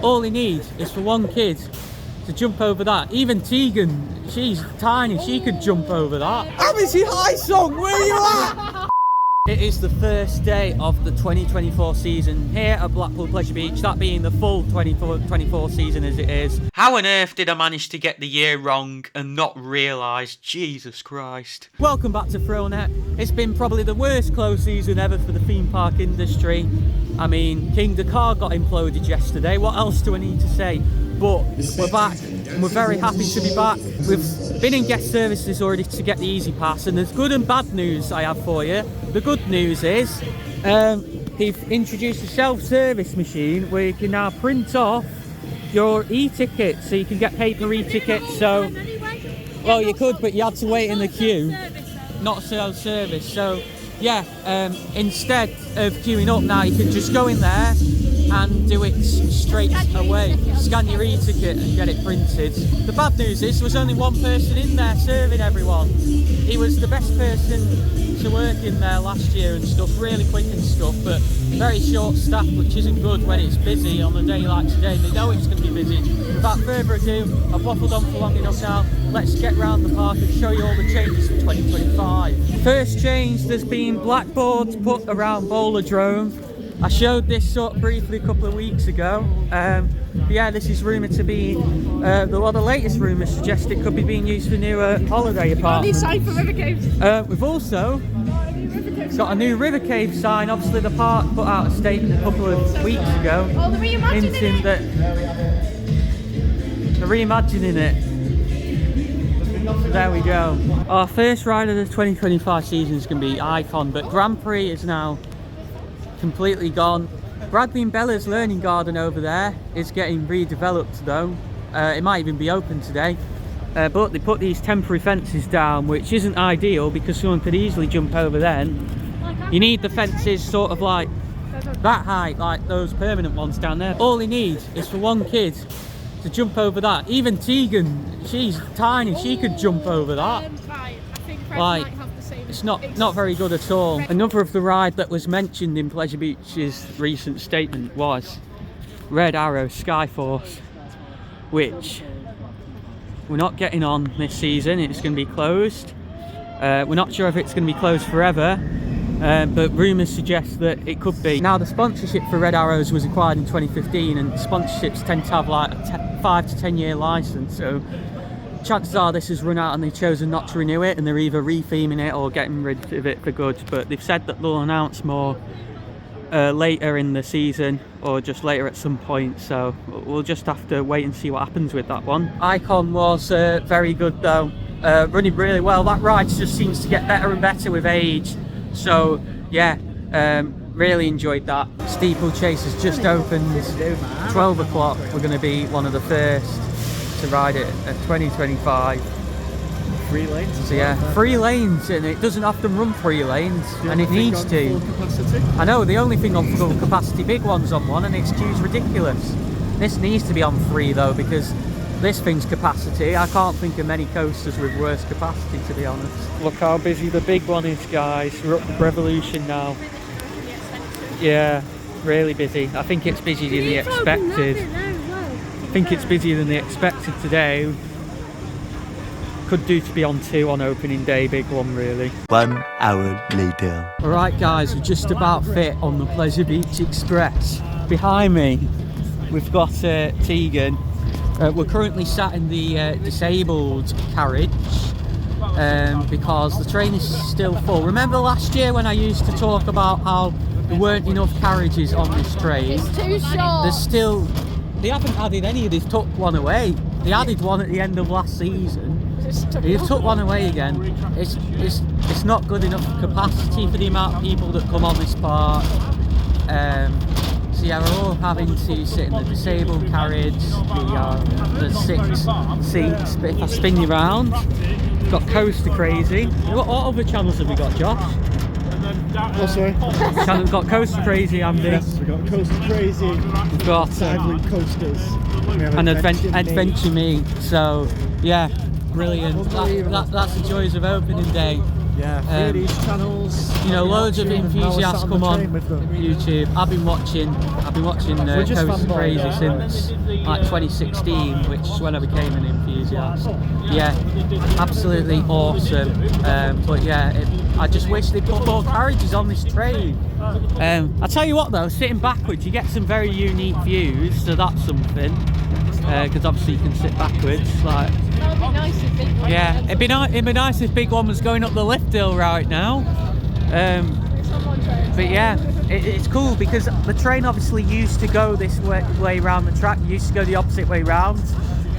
All he needs is for one kid to jump over that. Even Tegan, she's tiny, she could jump over that. Amici High Song, where you at? It is the first day of the 2024 season here at Blackpool Pleasure Beach, that being the full 24 season as it is. How on earth did I manage to get the year wrong and not realise? Jesus Christ. Welcome back to Thrillnet. It's been probably the worst close season ever for the theme park industry. I mean, King Dakar got imploded yesterday, what else do I need to say? But we're back and we're very happy to be back. We've been in guest services already to get the easy pass, and there's good and bad news I have for you. The good news is they've introduced a self-service machine where you can now print off your e-ticket, so you can get paper e-tickets. So, well, you could, but you had to wait in the queue. Not self-service. So yeah, instead of queuing up now, you can just go in there and do it straight away. Scan your e-ticket and get it printed. The bad news is there was only one person in there serving everyone. He was the best person to work in there last year and stuff, really quick and stuff, but very short staffed, which isn't good when it's busy on a day like today. They know it's going to be busy. Without further ado, I've waffled on for long enough now. Let's get round the park and show you all the changes for 2025. First change, there's been blackboards put around Bowl-A-Drome. I showed this sort of briefly a couple of weeks ago. Yeah, this is rumoured to be, the latest rumours suggest it could be being used for new holiday apartments. Sign for River Caves. We've also got a new River Cave sign. Obviously the park put out a statement a couple of weeks ago hinting that they're reimagining it. So there we go. Our first ride of the 2025 season is going to be Icon, but Grand Prix is now completely gone. Bradley and Bella's learning garden over there is getting redeveloped though. It might even be open today. But they put these temporary fences down, which isn't ideal because someone could easily jump over then. You need the fences sort of like that height, like those permanent ones down there. All he needs is for one kid to jump over that. Even Tegan, she's tiny, she could jump over that. Like, it's not very good at all. Another of the ride that was mentioned in Pleasure Beach's recent statement was Red Arrow Skyforce, which we're not getting on this season. It's going to be closed. We're not sure if it's going to be closed forever, but rumours suggest that it could be. Now, the sponsorship for Red Arrows was acquired in 2015, and sponsorships tend to have like a 5 to 10 year licence, so chances are this has run out and they've chosen not to renew it, and they're either re-theming it or getting rid of it for good. But they've said that they'll announce more later in the season or just later at some point, so we'll just have to wait and see what happens with that one. Icon was very good though, running really well. That ride just seems to get better and better with age, so yeah, really enjoyed that. Steeplechase has just opened, 12 o'clock. We're going to be one of the first to ride it at 2025. 3 lanes. So yeah, 3 lanes, and it doesn't often run 3 lanes, and it needs to. I know, the only thing on full capacity, big one's on 1, and its queue's ridiculous. This needs to be on 3 though, because this thing's capacity, I can't think of many coasters with worse capacity, to be honest. Look how busy the big one is, guys. We're up Revolution now. Yeah, really busy. I think it's busier than the expected. I think it's busier than they expected today. Could do to be on 2 on opening day, big one really. 1 hour later. Alright guys, we're just about fit on the Pleasure Beach Express. Behind me, we've got Tegan. We're currently sat in the disabled carriage because the train is still full. Remember last year when I used to talk about how there weren't enough carriages on this train? It's too short. There's still... They haven't added any, they've took one away. They added one at the end of last season. They've took one away again. It's not good enough capacity for the amount of people that come on this park. So yeah, we're all having to sit in the disabled carriage. There's 6 seats, but if I spin you round, we've got Coaster Crazy. What other channels have we got, Josh? Oh, sorry. We've got Coaster Crazy, Andy. Yes, we've got Coaster Crazy. We've got Cycling Coasters. and Adventure Me. So yeah, brilliant. That's the joys of opening day. Yeah, three of these channels. You know, loads of enthusiasts come on with them. YouTube. I've been watching just Coast and fanboys. Crazy since like 2016, which is when I became an enthusiast. Yeah, absolutely awesome. But yeah, I just wish they put more carriages on this train. I tell you what though, sitting backwards, you get some very unique views, so that's something. Because obviously you can sit backwards, like. That'd be nice if big one. Yeah, it'd be nice if big one was going up the lift hill right now. But yeah, it's cool because the train obviously used to go this way around the track. It used to go the opposite way round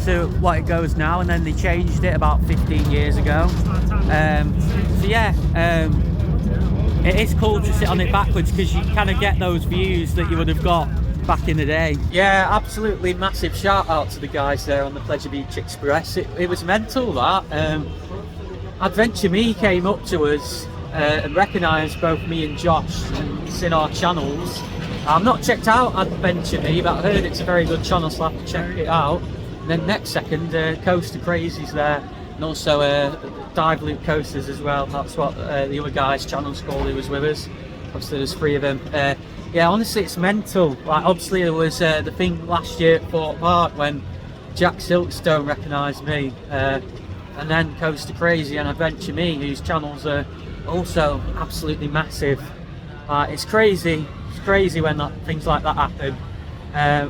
to what it goes now, and then they changed it about 15 years ago. So yeah, it is cool to sit on it backwards because you kind of get those views that you would have got back in the day. Yeah, absolutely massive shout out to the guys there on the Pleasure Beach Express. It was mental that. Adventure Me came up to us and recognised both me and Josh, and it's in our channels. I've not checked out Adventure Me, but I heard it's a very good channel, so I'll have to check it out. And then next second, Coaster Crazy's there, and also Dive Loop Coasters as well. That's what the other guy's channel's called who was with us. Obviously there's three of them. Yeah, honestly, it's mental. Like, obviously, there was the thing last year at Fort Park when Jack Silkstone recognised me, and then Coaster Crazy and Adventure Me, whose channels are also absolutely massive. It's crazy. It's crazy when things like that happen.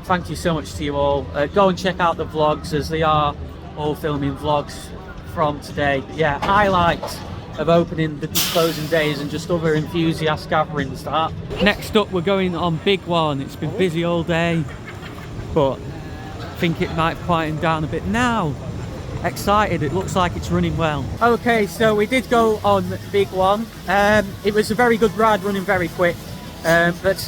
Thank you so much to you all. Go and check out the vlogs, as they are all filming vlogs from today. But yeah, highlights of opening the closing days and just other enthusiast gatherings that. Next up we're going on Big One. It's been busy all day, but I think it might quieten down a bit now. Excited, it looks like it's running well. Okay, so we did go on Big One. It was a very good ride, running very quick, but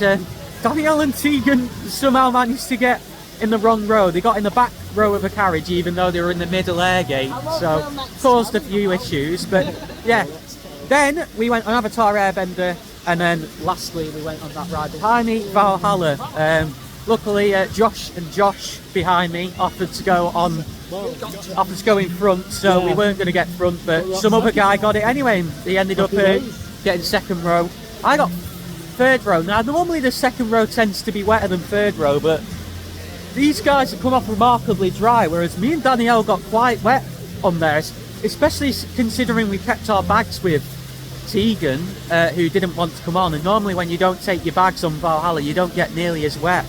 Danielle and Tegan somehow managed to get in the wrong row. They got in the back row of a carriage even though they were in the middle air gate, so caused a few issues. But yeah, then we went on Avatar Airbender, and then lastly we went on that ride behind me, Valhalla. Luckily Josh behind me offered to go in front, so we weren't going to get front, but some other guy got it anyway, and he ended up getting second row. I got third row. Now normally the second row tends to be wetter than third row, but these guys have come off remarkably dry, whereas me and Danielle got quite wet on theirs, especially considering we kept our bags with Tegan, who didn't want to come on, and normally when you don't take your bags on Valhalla you don't get nearly as wet.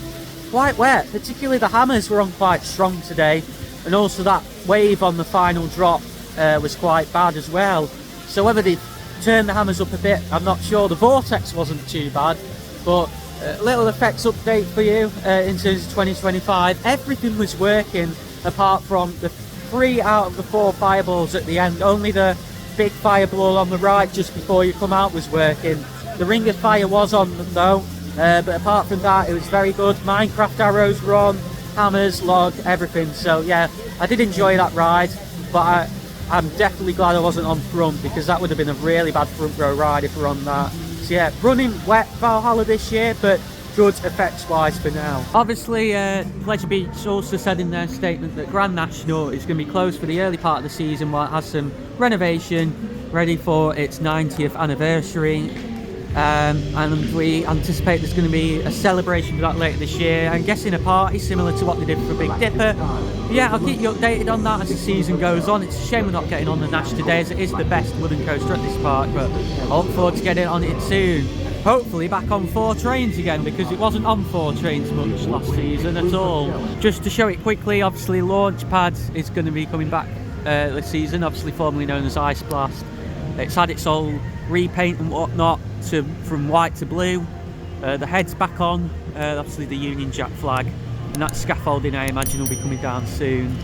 Quite wet, particularly the hammers were on quite strong today, and also that wave on the final drop was quite bad as well. So whether they turned the hammers up a bit, I'm not sure. The vortex wasn't too bad, but little effects update for you in terms of 2025. Everything was working apart from the 3 out of the 4 fireballs at the end. Only the big fireball on the right just before you come out was working. The ring of fire was on though, but apart from that it was very good. Minecraft arrows were on, hammers, log, everything. So yeah, I did enjoy that ride, but I'm definitely glad I wasn't on front, because that would have been a really bad front row ride if we're on that. So yeah, running wet Valhalla this year, but good effects wise for now. Obviously Pleasure Beach also said in their statement that Grand National is going to be closed for the early part of the season while it has some renovation ready for its 90th anniversary, and we anticipate there's going to be a celebration for that later this year. I'm guessing a party similar to what they did for Big Dipper. But yeah, I'll keep you updated on that as the season goes on. It's a shame we're not getting on the Nash today, as it is the best wooden coaster at this park, but I look forward to getting on it soon. Hopefully back on 4 trains again, because it wasn't on 4 trains much last season at all. Just to show it quickly, obviously Launchpad is going to be coming back this season, obviously formerly known as Ice Blast. It's had its whole repaint and whatnot from white to blue. The head's back on, obviously the Union Jack flag, and that scaffolding I imagine will be coming down soon.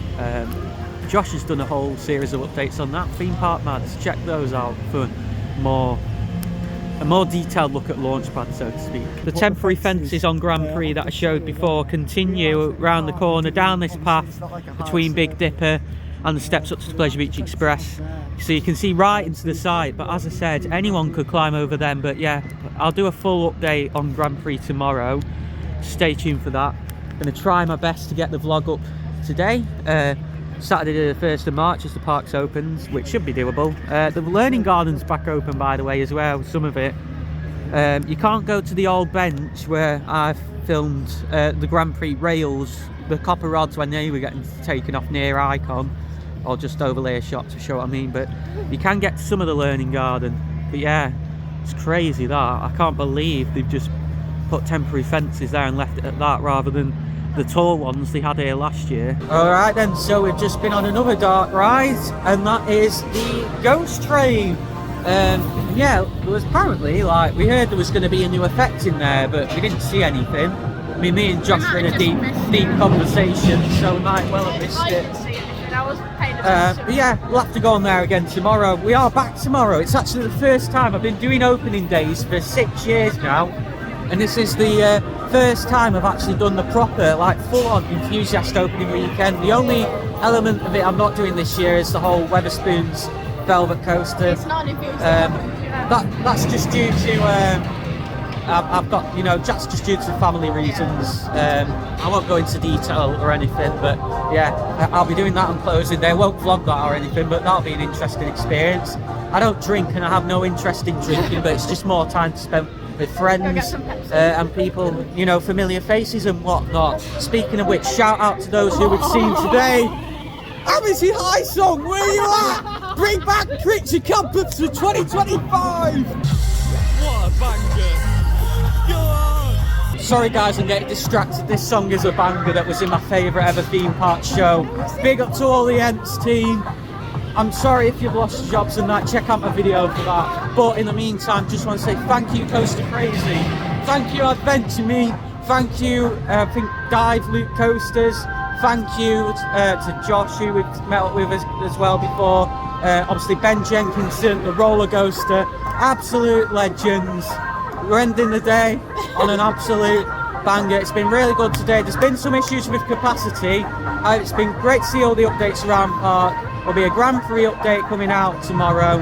Josh has done a whole series of updates on that. Theme Park Mads, check those out for a more detailed look at Launchpad, so to speak. The temporary fences on Grand Prix that I showed before continue round the corner down this path between Big Dipper and the steps up to the Pleasure Beach Express, so you can see right into the site. But as I said, anyone could climb over them. But yeah, I'll do a full update on Grand Prix tomorrow, stay tuned for that. I'm going to try my best to get the vlog up today. Saturday the 1st of March as the parks opens, which should be doable. The learning garden's back open, by the way, as well, some of it. You can't go to the old bench where I've filmed the Grand Prix rails, the copper rods when they were getting taken off near Icon. I'll just overlay a shot to show what I mean, but you can get to some of the learning garden. But yeah, it's crazy that. I can't believe they've just put temporary fences there and left it at that rather than the tall ones they had here last year. Alright then, so we've just been on another dark ride, and that is the Ghost Train. Yeah, there was apparently, like, we heard there was going to be a new effect in there, but we didn't see anything. I mean, me and Josh were in a deep conversation, so we might well have missed it. But yeah, we'll have to go on there again tomorrow. We are back tomorrow. It's actually the first time. I've been doing opening days for 6 years now, and this is the first time I've actually done the proper, like, full-on enthusiast opening weekend. The only element of it I'm not doing this year is the whole Wetherspoons Velvet Coaster. It's not an enthusiast. That's just due to I've got, you know, that's just due to family reasons. I won't go into detail or anything, but yeah, I'll be doing that on closing day. I won't vlog that or anything, but that'll be an interesting experience. I don't drink and I have no interest in drinking, but it's just more time to spend with friends and people, you know, familiar faces and whatnot. Speaking of which, shout out to those who we've seen today. Amity High Song, where you at? Bring back Pritchard Campus for 2025! What a banger! Sorry guys, I'm getting distracted. This song is a banger that was in my favourite ever theme park show. Big up to all the Ents team. I'm sorry if you've lost your jobs and that. Check out my video for that. But in the meantime, just want to say thank you, Coaster Crazy. Thank you, Adventure Me. Thank you, I think, Dive Loop Coasters. Thank you to Josh, who we've met up with as well before. Obviously, Ben Jenkinson, the roller coaster. Absolute legends. We're ending the day on an absolute banger. It's been really good today. There's been some issues with capacity. It's been great to see all the updates around park. There'll be a Grand Prix update coming out tomorrow.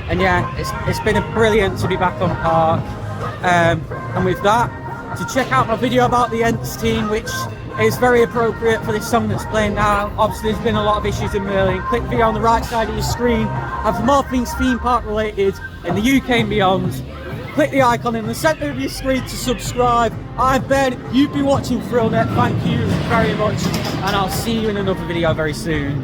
And yeah, it's been brilliant to be back on park. And with that, to check out my video about the Ents team, which is very appropriate for this song that's playing now. Obviously, there's been a lot of issues in Merlin. Click the video on the right side of your screen. And for more things theme park related in the UK and beyond, click the icon in the centre of your screen to subscribe. I'm Ben, you've been watching ThrillNet. Thank you very much, and I'll see you in another video very soon.